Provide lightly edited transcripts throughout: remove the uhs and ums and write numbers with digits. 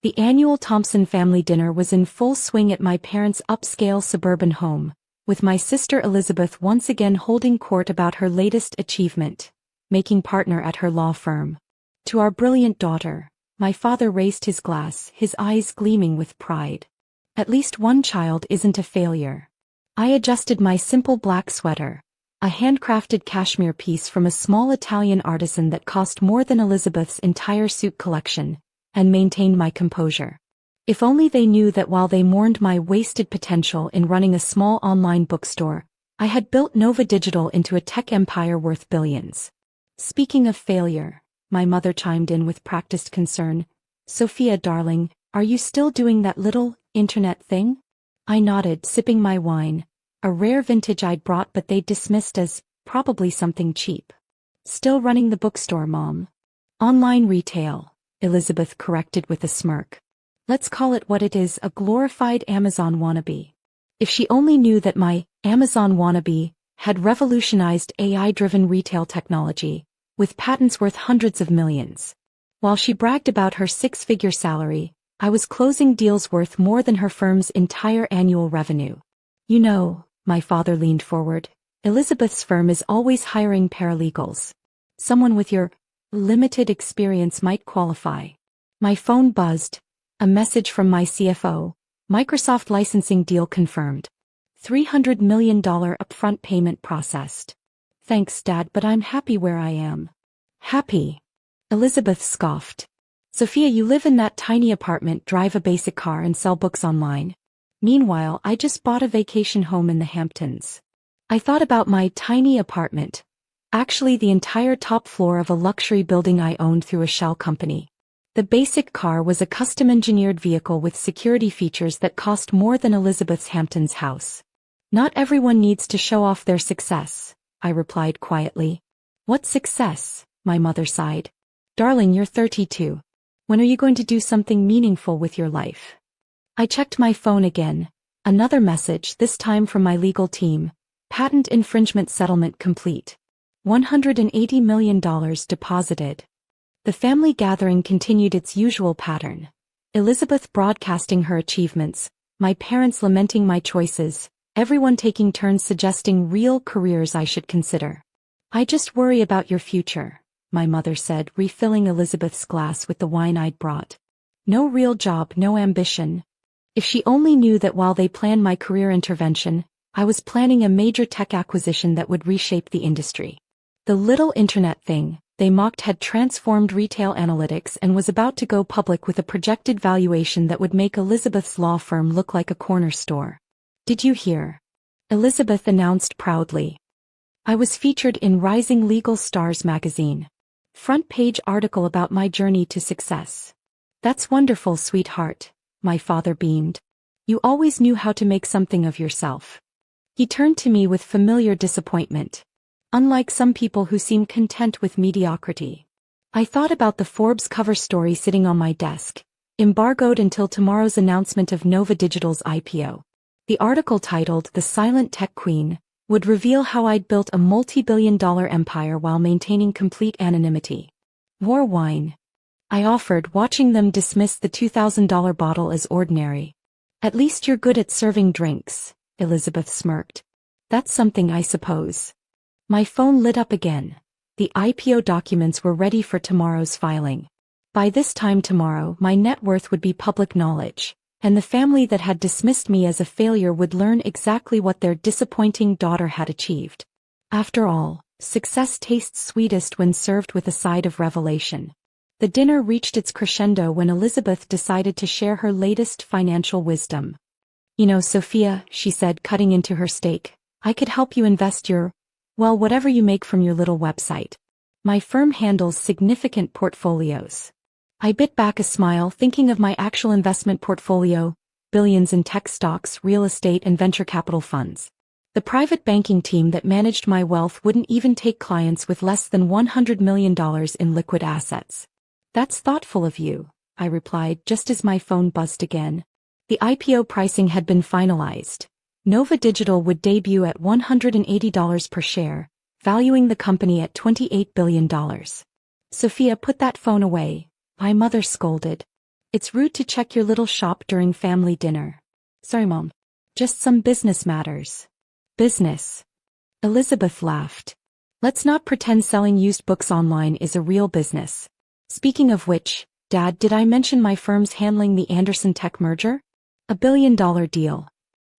The annual Thompson family dinner was in full swing at my parents' upscale suburban home, with my sister Elizabeth once again holding court about her latest achievement, making partner at her law firm. To our brilliant daughter, my father raised his glass, his eyes gleaming with pride. At least one child isn't a failure. I adjusted my simple black sweater, a handcrafted cashmere piece from a small Italian artisan that cost more than Elizabeth's entire suit collection, and maintained my composure. If only they knew that while they mourned my wasted potential in running a small online bookstore, I had built Nova Digital into a tech empire worth billions. Speaking of failure, my mother chimed in with practiced concern. Sophia, darling, are you still doing that little internet thing? I nodded, sipping my wine, a rare vintage I'd brought but they'd dismissed as probably something cheap. Still running the bookstore, Mom. Online retail, Elizabeth corrected with a smirk. Let's call it what it is, a glorified Amazon wannabe. If she only knew that my Amazon wannabe had revolutionized AI-driven retail technology, with patents worth hundreds of millions. While she bragged about her six-figure salary, I was closing deals worth more than her firm's entire annual revenue. You know, my father leaned forward, Elizabeth's firm is always hiring paralegals. Someone with your limited experience might qualify. My phone buzzed. A message from my CFO, Microsoft licensing deal confirmed. $300 million upfront payment processed. Thanks, Dad, but I'm happy where I am. Happy? Elizabeth scoffed. Sophia, you live in that tiny apartment, drive a basic car and sell books online. Meanwhile, I just bought a vacation home in the Hamptons. I thought about my tiny apartment. Actually, the entire top floor of a luxury building I owned through a shell company. The basic car was a custom-engineered vehicle with security features that cost more than Elizabeth's Hamptons house. Not everyone needs to show off their success, I replied quietly. What success? My mother sighed. Darling, you're 32. When are you going to do something meaningful with your life? I checked my phone again. Another message, this time from my legal team. Patent infringement settlement complete. $180 million deposited. The family gathering continued its usual pattern. Elizabeth broadcasting her achievements, my parents lamenting my choices, everyone taking turns suggesting real careers I should consider. I just worry about your future, my mother said, refilling Elizabeth's glass with the wine I'd brought. No real job, no ambition. If she only knew that while they planned my career intervention, I was planning a major tech acquisition that would reshape the industry. The little internet thing, they mocked, had transformed retail analytics and was about to go public with a projected valuation that would make Elizabeth's law firm look like a corner store. Did you hear? Elizabeth announced proudly. I was featured in Rising Legal Stars magazine. Front page article about my journey to success. That's wonderful, sweetheart, my father beamed. You always knew how to make something of yourself. He turned to me with familiar disappointment. Unlike some people who seem content with mediocrity. I thought about the Forbes cover story sitting on my desk, embargoed until tomorrow's announcement of Nova Digital's IPO. The article titled The Silent Tech Queen would reveal how I'd built a multi-billion-dollar empire while maintaining complete anonymity. More wine? I offered, watching them dismiss the $2,000 bottle as ordinary. At least you're good at serving drinks, Elizabeth smirked. That's something, I suppose. My phone lit up again. The IPO documents were ready for tomorrow's filing. By this time tomorrow, my net worth would be public knowledge, and the family that had dismissed me as a failure would learn exactly what their disappointing daughter had achieved. After all, success tastes sweetest when served with a side of revelation. The dinner reached its crescendo when Elizabeth decided to share her latest financial wisdom. You know, Sophia, she said, cutting into her steak, I could help you invest whatever you make from your little website. My firm handles significant portfolios. I bit back a smile, thinking of my actual investment portfolio, billions in tech stocks, real estate, and venture capital funds. The private banking team that managed my wealth wouldn't even take clients with less than $100 million in liquid assets. That's thoughtful of you, I replied, just as my phone buzzed again. The IPO pricing had been finalized. Nova Digital would debut at $180 per share, valuing the company at $28 billion. Sophia, put that phone away, my mother scolded. It's rude to check your little shop during family dinner. Sorry, Mom. Just some business matters. Business. Elizabeth laughed. Let's not pretend selling used books online is a real business. Speaking of which, Dad, did I mention my firm's handling the Anderson Tech merger? $1 billion deal.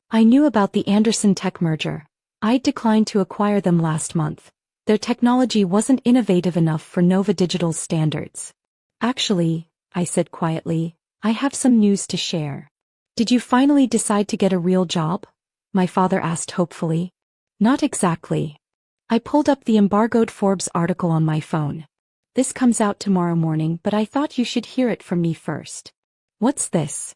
I knew about the Anderson Tech merger. I declined to acquire them last month. Their technology wasn't innovative enough for Nova Digital's standards. Actually, I said quietly, I have some news to share. Did you finally decide to get a real job? My father asked hopefully. Not exactly. I pulled up the embargoed Forbes article on my phone. This comes out tomorrow morning, but I thought you should hear it from me first. What's this?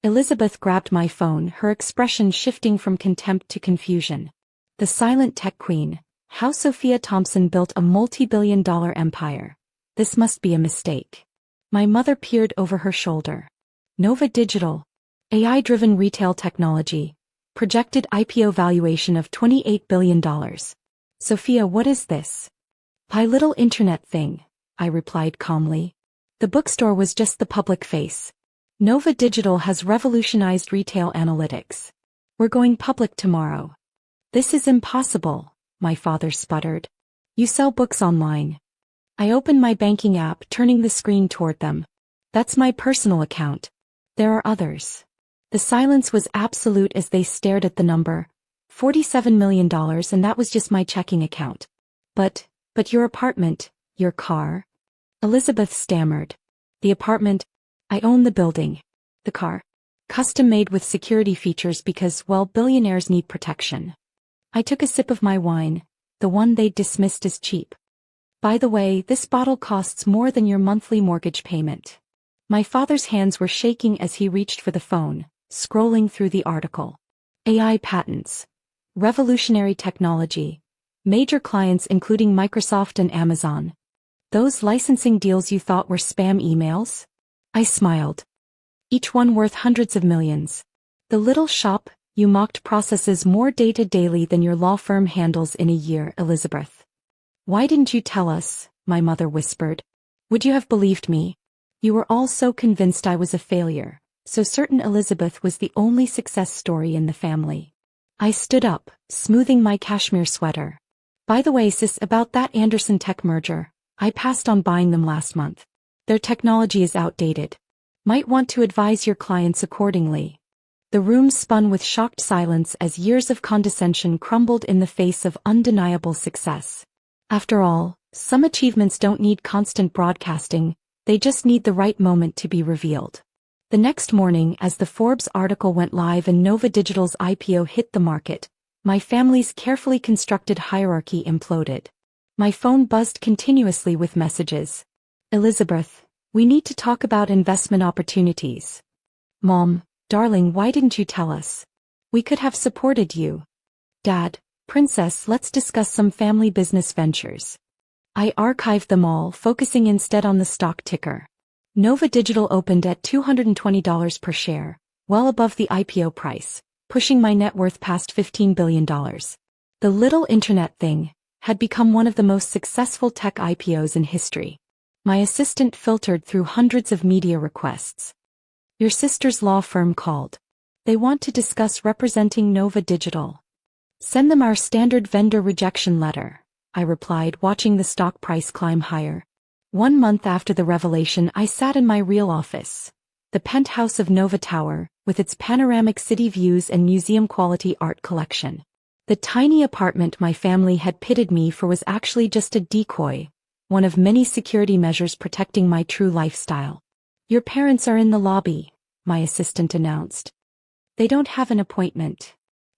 Elizabeth grabbed my phone, her expression shifting from contempt to confusion. The silent tech queen, how Sophia Thompson built a multi-billion-dollar empire. This must be a mistake. My mother peered over her shoulder. Nova Digital. AI-driven retail technology. Projected IPO valuation of $28 billion. Sophia, what is this? My little internet thing, I replied calmly. The bookstore was just the public face. Nova Digital has revolutionized retail analytics. We're going public tomorrow. This is impossible, my father sputtered. You sell books online. I opened my banking app, turning the screen toward them. That's my personal account. There are others. The silence was absolute as they stared at the number. $47 million, and that was just my checking account. But your apartment, your car? Elizabeth stammered. The apartment? I own the building. The car? Custom made with security features because, well, billionaires need protection. I took a sip of my wine, the one they'd dismissed as cheap. By the way, this bottle costs more than your monthly mortgage payment. My father's hands were shaking as he reached for the phone, scrolling through the article. AI patents. Revolutionary technology. Major clients including Microsoft and Amazon. Those licensing deals you thought were spam emails? I smiled. Each one worth hundreds of millions. The little shop, you mocked, processes more data daily than your law firm handles in a year, Elizabeth. Why didn't you tell us? My mother whispered. Would you have believed me? You were all so convinced I was a failure, so certain Elizabeth was the only success story in the family. I stood up, smoothing my cashmere sweater. By the way, sis, about that Anderson Tech merger, I passed on buying them last month. Their technology is outdated. Might want to advise your clients accordingly. The room spun with shocked silence as years of condescension crumbled in the face of undeniable success. After all, some achievements don't need constant broadcasting, they just need the right moment to be revealed. The next morning, as the Forbes article went live and Nova Digital's IPO hit the market, my family's carefully constructed hierarchy imploded. My phone buzzed continuously with messages. Elizabeth, we need to talk about investment opportunities. Mom, darling, why didn't you tell us? We could have supported you. Dad, Princess, let's discuss some family business ventures. I archived them all, focusing instead on the stock ticker. Nova Digital opened at $220 per share, well above the IPO price, pushing my net worth past $15 billion. The little internet thing had become one of the most successful tech IPOs in history. My assistant filtered through hundreds of media requests. Your sister's law firm called. They want to discuss representing Nova Digital. Send them our standard vendor rejection letter, I replied, watching the stock price climb higher. 1 month after the revelation, I sat in my real office. The penthouse of Nova Tower, with its panoramic city views and museum-quality art collection. The tiny apartment my family had pitted me for was actually just a decoy, one of many security measures protecting my true lifestyle. Your parents are in the lobby, my assistant announced. They don't have an appointment.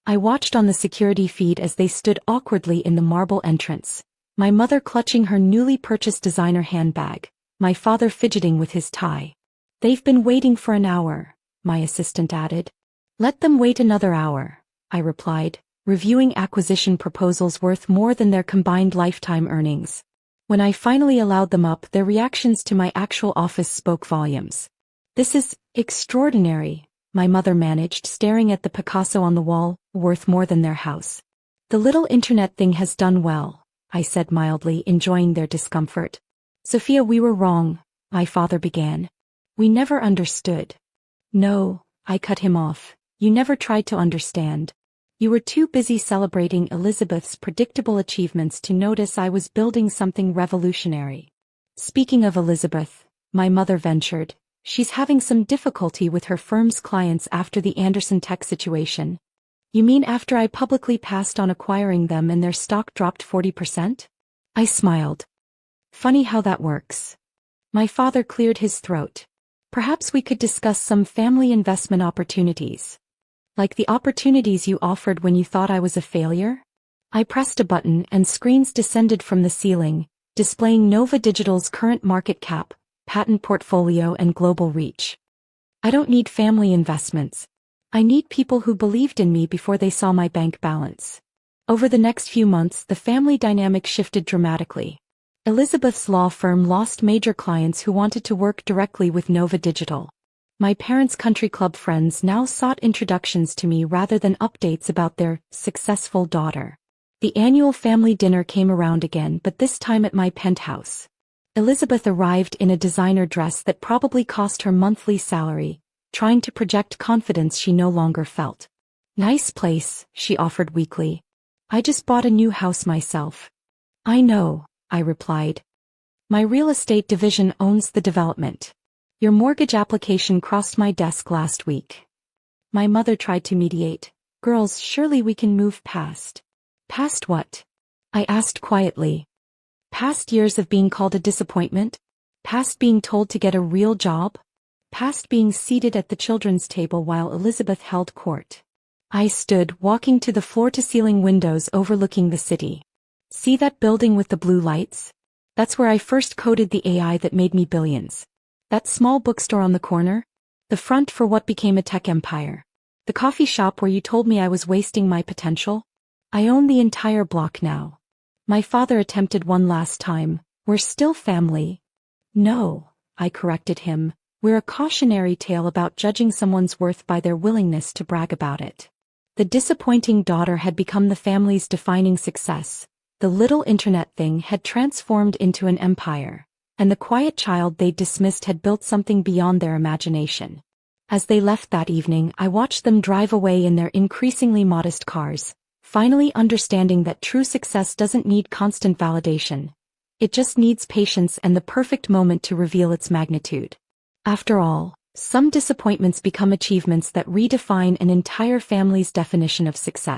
I watched on the security feed as they stood awkwardly in the marble entrance, my mother clutching her newly purchased designer handbag, my father fidgeting with his tie. They've been waiting for an hour, my assistant added. Let them wait another hour, I replied, reviewing acquisition proposals worth more than their combined lifetime earnings. When I finally allowed them up, their reactions to my actual office spoke volumes. This is extraordinary, my mother managed, staring at the Picasso on the wall, worth more than their house. The little internet thing has done well, I said mildly, enjoying their discomfort. Sophia, we were wrong, my father began. We never understood. No, I cut him off. You never tried to understand. You were too busy celebrating Elizabeth's predictable achievements to notice I was building something revolutionary. Speaking of Elizabeth, my mother ventured, she's having some difficulty with her firm's clients after the Anderson Tech situation. You mean after I publicly passed on acquiring them and their stock dropped 40%? I smiled. Funny how that works. My father cleared his throat. Perhaps we could discuss some family investment opportunities. Like the opportunities you offered when you thought I was a failure? I pressed a button and screens descended from the ceiling, displaying Nova Digital's current market cap, patent portfolio and global reach. I don't need family investments. I need people who believed in me before they saw my bank balance. Over the next few months, the family dynamic shifted dramatically. Elizabeth's law firm lost major clients who wanted to work directly with Nova Digital. My parents' country club friends now sought introductions to me rather than updates about their successful daughter. The annual family dinner came around again, but this time at my penthouse. Elizabeth arrived in a designer dress that probably cost her monthly salary, trying to project confidence she no longer felt. Nice place, she offered weakly. I just bought a new house myself. I know, I replied. My real estate division owns the development. Your mortgage application crossed my desk last week. My mother tried to mediate. Girls, surely we can move past. Past what? I asked quietly. Past years of being called a disappointment? Past being told to get a real job? Past being seated at the children's table while Elizabeth held court. I stood, walking to the floor-to-ceiling windows overlooking the city. See that building with the blue lights? That's where I first coded the AI that made me billions. That small bookstore on the corner? The front for what became a tech empire. The coffee shop where you told me I was wasting my potential? I own the entire block now. My father attempted one last time. We're still family. No, I corrected him. We're a cautionary tale about judging someone's worth by their willingness to brag about it. The disappointing daughter had become the family's defining success. The little internet thing had transformed into an empire. And the quiet child they dismissed had built something beyond their imagination. As they left that evening, I watched them drive away in their increasingly modest cars, finally understanding that true success doesn't need constant validation. It just needs patience and the perfect moment to reveal its magnitude. After all, some disappointments become achievements that redefine an entire family's definition of success.